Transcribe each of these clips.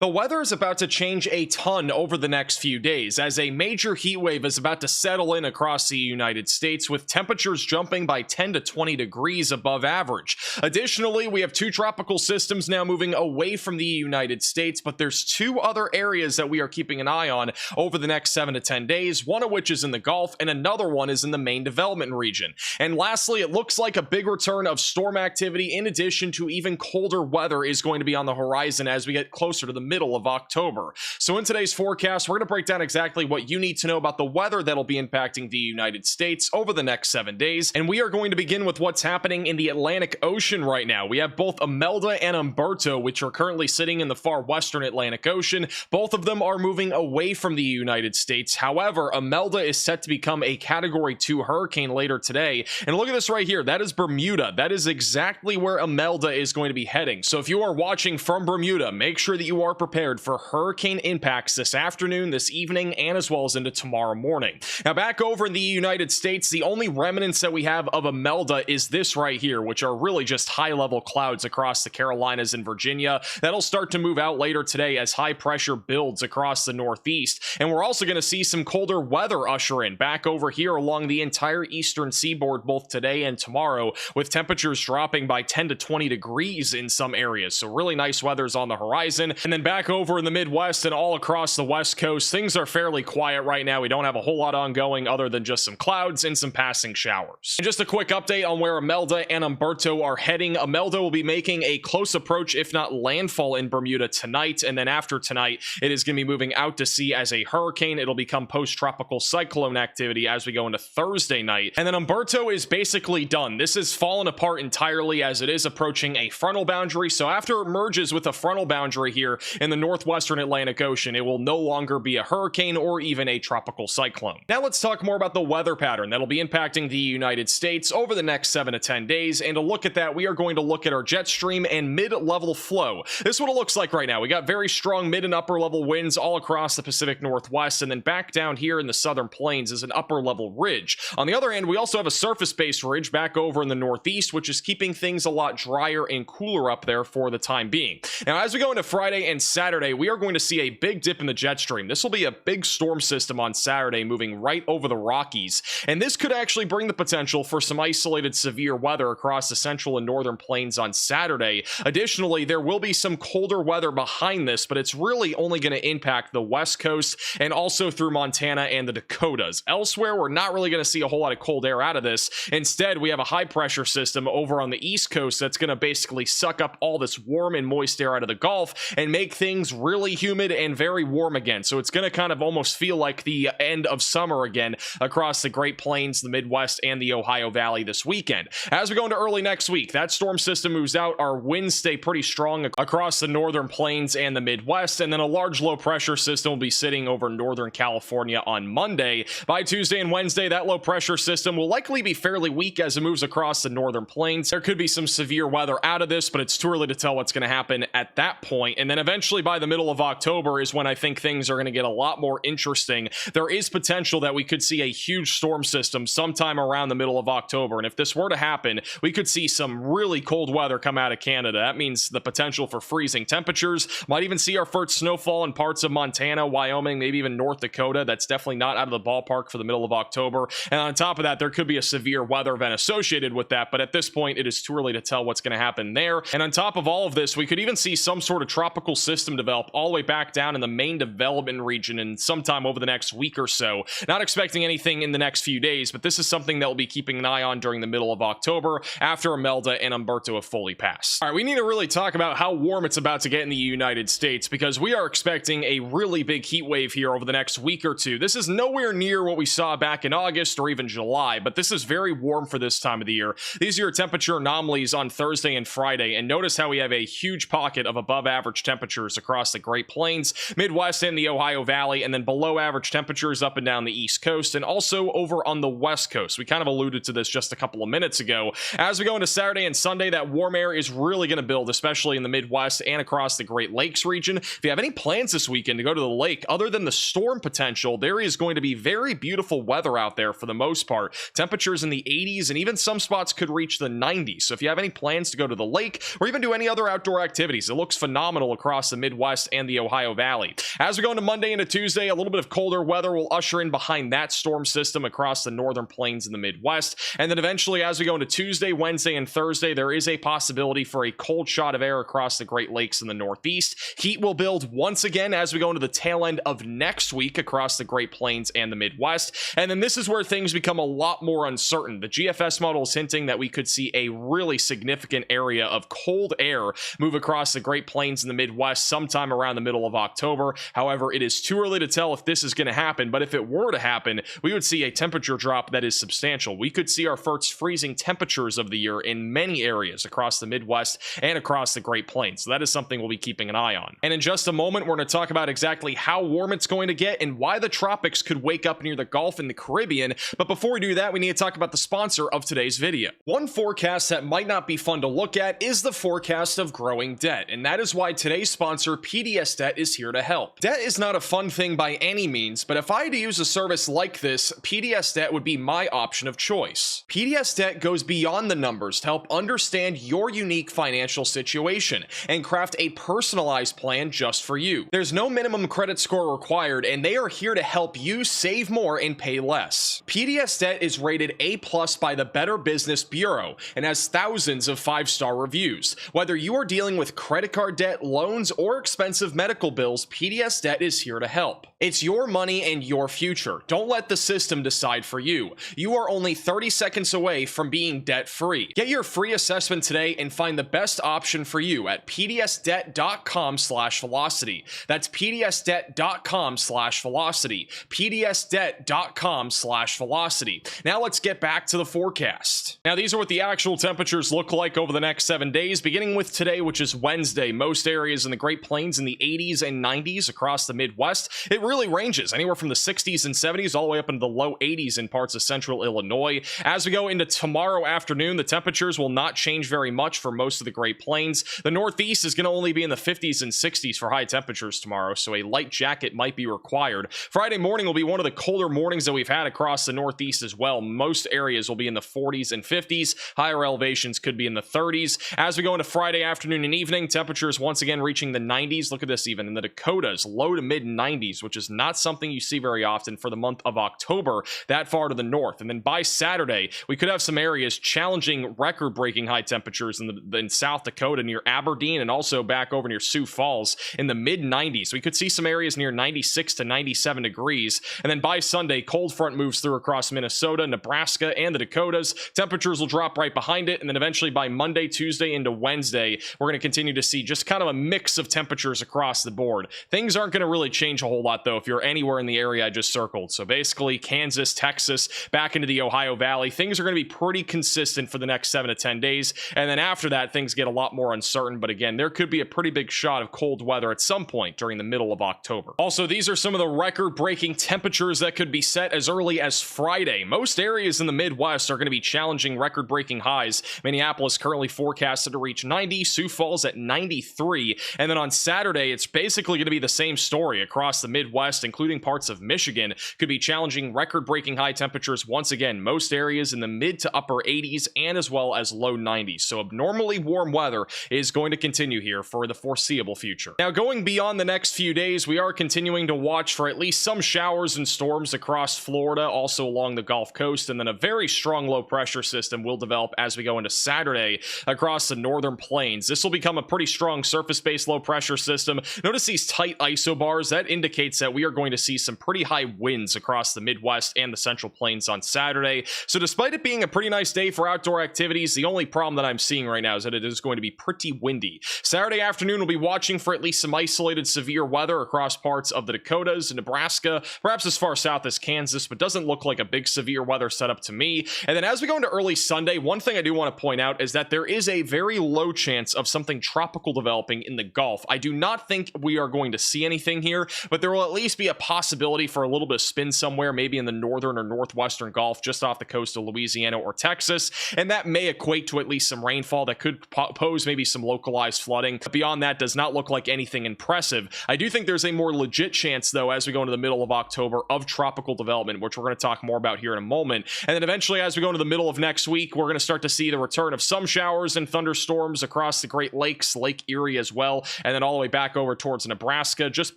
The weather is about to change a ton over the next few days as a major heat wave is about to settle in across the United States with temperatures jumping by 10 to 20 degrees above average. Additionally, we have two tropical systems now moving away from the United States, but there's two other areas that we are keeping an eye on over the next 7 to 10 days, one of which is in the Gulf and another one is in the main development region. And lastly, it looks like a big return of storm activity in addition to even colder weather is going to be on the horizon as we get closer to the middle of October. So in today's forecast, we're going to break down exactly what you need to know about the weather that'll be impacting the United States over the next 7 days. And we are going to begin with what's happening in the Atlantic Ocean right now. We have both Imelda and Humberto, which are currently sitting in the far western Atlantic Ocean. Both of them are moving away from the United States. However, Imelda is set to become a Category 2 hurricane later today. And look at this right here. That is Bermuda. That is exactly where Imelda is going to be heading. So if you are watching from Bermuda, make sure that you are prepared for hurricane impacts this afternoon, this evening, and as well as into tomorrow morning. Now, back over in the United States, the only remnants that we have of Imelda is this right here, which are really just high-level clouds across the Carolinas and Virginia. That'll start to move out later today as high pressure builds across the Northeast. And we're also going to see some colder weather usher in back over here along the entire eastern seaboard both today and tomorrow, with temperatures dropping by 10 to 20 degrees in some areas. So really nice weather's on the horizon. And then back over in the Midwest and all across the West Coast, things are fairly quiet right now. We don't have a whole lot ongoing other than just some clouds and some passing showers. And just a quick update on where Imelda and Humberto are heading. Imelda will be making a close approach, if not landfall, in Bermuda tonight, and then after tonight, it is going to be moving out to sea as a hurricane. It'll become post-tropical cyclone activity as we go into Thursday night. And then Humberto is basically done. This has fallen apart entirely as it is approaching a frontal boundary. So after it merges with a frontal boundary here in the northwestern Atlantic Ocean, it will no longer be a hurricane or even a tropical cyclone. Now let's talk more about the weather pattern that'll be impacting the United States over the next 7 to 10 days. And to look at that, we are going to look at our jet stream and mid-level flow. This is what it looks like right now. We got very strong mid and upper level winds all across the Pacific Northwest, and then back down here in the southern plains is an upper level ridge. On the other hand, we also have a surface-based ridge back over in the Northeast, which is keeping things a lot drier and cooler up there for the time being. Now, as we go into Friday and Saturday, we are going to see a big dip in the jet stream. This will be a big storm system on Saturday moving right over the Rockies, and this could actually bring the potential for some isolated severe weather across the central and northern plains on Saturday. Additionally, there will be some colder weather behind this, but it's really only going to impact the West Coast and also through Montana and the Dakotas. Elsewhere, we're not really going to see a whole lot of cold air out of this. Instead, we have a high pressure system over on the East Coast that's going to basically suck up all this warm and moist air out of the Gulf and make things really humid and very warm again. So it's going to kind of almost feel like the end of summer again across the Great Plains, the Midwest, and the Ohio Valley this weekend. As we go into early next week, that storm system moves out. Our winds stay pretty strong across the northern plains and the Midwest, and then a large low pressure system will be sitting over northern California on Monday. By Tuesday and Wednesday, that low pressure system will likely be fairly weak as it moves across the northern plains. There could be some severe weather out of this, but it's too early to tell what's going to happen at that point. And then eventually by the middle of October is when I think things are going to get a lot more interesting. There is potential that we could see a huge storm system sometime around the middle of October. And if this were to happen, we could see some really cold weather come out of Canada. That means the potential for freezing temperatures. Might even see our first snowfall in parts of Montana, Wyoming, maybe even North Dakota. That's definitely not out of the ballpark for the middle of October. And on top of that, there could be a severe weather event associated with that. But at this point, it is too early to tell what's going to happen there. And on top of all of this, we could even see some sort of tropical system develop all the way back down in the main development region in sometime over the next week or so. Not expecting anything in the next few days, but this is something that we'll be keeping an eye on during the middle of October after Imelda and Humberto have fully passed. All right, we need to really talk about how warm it's about to get in the United States because we are expecting a really big heat wave here over the next week or two. This is nowhere near what we saw back in August or even July, but this is very warm for this time of the year. These are your temperature anomalies on Thursday and Friday, and notice how we have a huge pocket of above average temperatures across the Great Plains, Midwest, and the Ohio Valley, and then below average temperatures up and down the East Coast, and also over on the West Coast. We kind of alluded to this just a couple of minutes ago. As we go into Saturday and Sunday, that warm air is really going to build, especially in the Midwest and across the Great Lakes region. If you have any plans this weekend to go to the lake, other than the storm potential, there is going to be very beautiful weather out there for the most part. Temperatures in the 80s, and even some spots could reach the 90s. So if you have any plans to go to the lake or even do any other outdoor activities, it looks phenomenal across across the Midwest and the Ohio Valley. As we go into Monday into Tuesday, a little bit of colder weather will usher in behind that storm system across the northern plains in the Midwest. And then eventually, as we go into Tuesday, Wednesday, and Thursday, there is a possibility for a cold shot of air across the Great Lakes in the Northeast. Heat will build once again as we go into the tail end of next week across the Great Plains and the Midwest. And then this is where things become a lot more uncertain. The GFS model is hinting that we could see a really significant area of cold air move across the Great Plains in the Midwest sometime around the middle of October. However, it is too early to tell if this is going to happen, but if it were to happen, we would see a temperature drop that is substantial. We could see our first freezing temperatures of the year in many areas across the Midwest and across the Great Plains. So that is something we'll be keeping an eye on. And in just a moment, we're going to talk about exactly how warm it's going to get and why the tropics could wake up near the Gulf and the Caribbean. But before we do that, we need to talk about the sponsor of today's video. One forecast that might not be fun to look at is the forecast of growing debt, and that is why today's sponsor, PDS Debt, is here to help. Debt is not a fun thing by any means, but if I had to use a service like this, PDS Debt would be my option of choice. PDS Debt goes beyond the numbers to help understand your unique financial situation and craft a personalized plan just for you. There's no minimum credit score required, and they are here to help you save more and pay less. PDS Debt is rated A+ by the Better Business Bureau and has thousands of 5-star reviews. Whether you are dealing with credit card debt, loans, or expensive medical bills, PDS Debt is here to help. It's your money and your future. Don't let the system decide for you. You are only 30 seconds away from being debt-free. Get your free assessment today and find the best option for you at pdsdebt.com/velocity. That's pdsdebt.com/velocity. pdsdebt.com/velocity. Now let's get back to the forecast. Now these are what the actual temperatures look like over the next 7 days, beginning with today, which is Wednesday. Most areas in the Great Plains in the 80s and 90s across the Midwest. It really ranges anywhere from the 60s and 70s all the way up into the low 80s in parts of central Illinois. As we go into tomorrow afternoon, the temperatures will not change very much for most of the Great Plains. The Northeast is going to only be in the 50s and 60s for high temperatures tomorrow, so a light jacket might be required. Friday morning will be one of the colder mornings that we've had across the Northeast as well. Most areas will be in the 40s and 50s. Higher elevations could be in the 30s. As we go into Friday afternoon and evening, temperatures once again reaching the 90s. Look at this, even in the Dakotas, low to mid 90s, which is not something you see very often for the month of October that far to the north. And then by Saturday, we could have some areas challenging record-breaking high temperatures in South Dakota near Aberdeen and also back over near Sioux Falls in the mid 90s. We could see some areas near 96 to 97 degrees. And then by Sunday, cold front moves through across Minnesota, Nebraska, and the Dakotas. Temperatures will drop right behind it. And then eventually by Monday, Tuesday into Wednesday, we're going to continue to see just kind of a mix of temperatures across the board. Things aren't going to really change a whole lot though if you're anywhere in the area I just circled. So basically Kansas, Texas, back into the Ohio Valley, things are going to be pretty consistent for the next 7 to 10 days. And then after that, things get a lot more uncertain. But again, there could be a pretty big shot of cold weather at some point during the middle of October. Also, these are some of the record-breaking temperatures that could be set as early as Friday. Most areas in the Midwest are going to be challenging record-breaking highs. Minneapolis currently forecasted to reach 90, Sioux Falls at 93. And then on Saturday, it's basically going to be the same story across the Midwest, including parts of Michigan, could be challenging record-breaking high temperatures once again. Most areas in the mid to upper 80s and as well as low 90s. So abnormally warm weather is going to continue here for the foreseeable future. Now, going beyond the next few days, we are continuing to watch for at least some showers and storms across Florida, also along the Gulf Coast, and then a very strong low pressure system will develop as we go into Saturday across the northern plains. This will become a pretty strong surface-based low pressure system. Notice these tight isobars. That indicates that we are going to see some pretty high winds across the Midwest and the Central Plains on Saturday. So despite it being a pretty nice day for outdoor activities, the only problem that I'm seeing right now is that it is going to be pretty windy. Saturday afternoon, we'll be watching for at least some isolated severe weather across parts of the Dakotas and Nebraska, perhaps as far south as Kansas, but doesn't look like a big severe weather setup to me. And then as we go into early Sunday, one thing I do want to point out is that there is a very low chance of something tropical developing in the Gulf. I do not think we are going to see anything here, but there will at least be a possibility for a little bit of spin somewhere, maybe in the northern or northwestern Gulf, just off the coast of Louisiana or Texas, and that may equate to at least some rainfall that could pose maybe some localized flooding. But beyond that, does not look like anything impressive. I do think there's a more legit chance, though, as we go into the middle of October, of tropical development, which we're going to talk more about here in a moment. And then eventually, as we go into the middle of next week, we're going to start to see the return of some showers and thunderstorms across the Great Lakes, Lake Erie as well, and then all the way back over towards Nebraska, just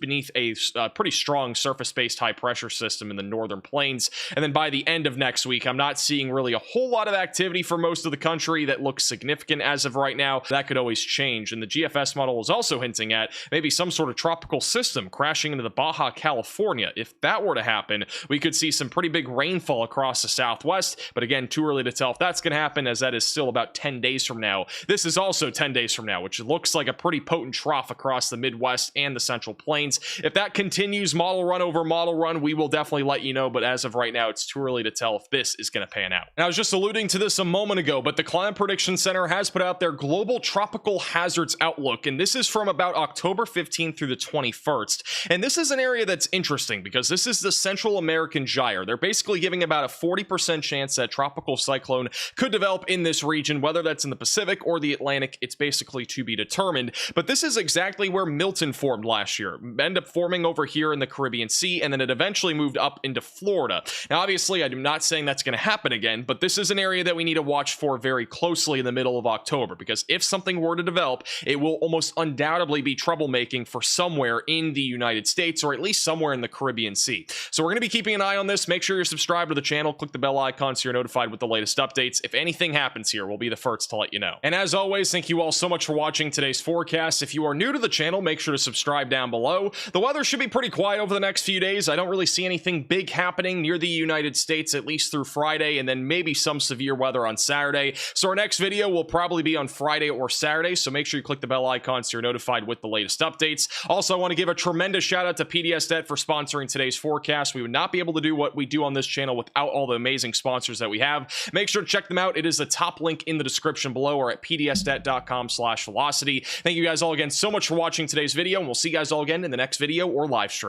beneath a pretty strong surface-based high-pressure system in the northern plains. And then by the end of next week, I'm not seeing really a whole lot of activity for most of the country that looks significant as of right now. That could always change. And the GFS model is also hinting at maybe some sort of tropical system crashing into the Baja California. If that were to happen, we could see some pretty big rainfall across the southwest. But again, too early to tell if that's going to happen, as that is still about 10 days from now. This is also 10 days from now, which looks like a pretty potent trough across the Midwest and the Central Plains. If that continues model run over model run, we will definitely let you know. But as of right now, it's too early to tell if this is going to pan out. And I was just alluding to this a moment ago, but the Climate Prediction Center has put out their Global Tropical Hazards Outlook, and this is from about October 15th through the 21st. And this is an area that's interesting because this is the Central American gyre. They're basically giving about a 40% chance that tropical cyclone could develop in this region, whether that's in the Pacific or the Atlantic. It's basically to be determined. But this is exactly where Milton formed last year. Ended up forming over here in the Caribbean Sea, and then it eventually moved up into Florida. Now, obviously, I'm not saying that's going to happen again, but this is an area that we need to watch for very closely in the middle of October, because if something were to develop, it will almost undoubtedly be troublemaking for somewhere in the United States, or at least somewhere in the Caribbean Sea. So we're going to be keeping an eye on this. Make sure you're subscribed to the channel. Click the bell icon so you're notified with the latest updates. If anything happens here, we'll be the first to let you know. And as always, thank you all so much for watching today's forecast. If you are new to the channel, make sure to subscribe down below. The weather should be pretty quiet over the next few days. I don't really see anything big happening near the United States, at least through Friday, and then maybe some severe weather on Saturday. So our next video will probably be on Friday or Saturday, so make sure you click the bell icon so you're notified with the latest updates. Also, I want to give a tremendous shout out to PDS Debt for sponsoring today's forecast. We would not be able to do what we do on this channel without all the amazing sponsors that we have. Make sure to check them out. It is the top link in the description below, or at pdsdebt.com/velocity. Thank you guys all again so much for watching today's video, and we'll see you guys all again in the next video or live stream.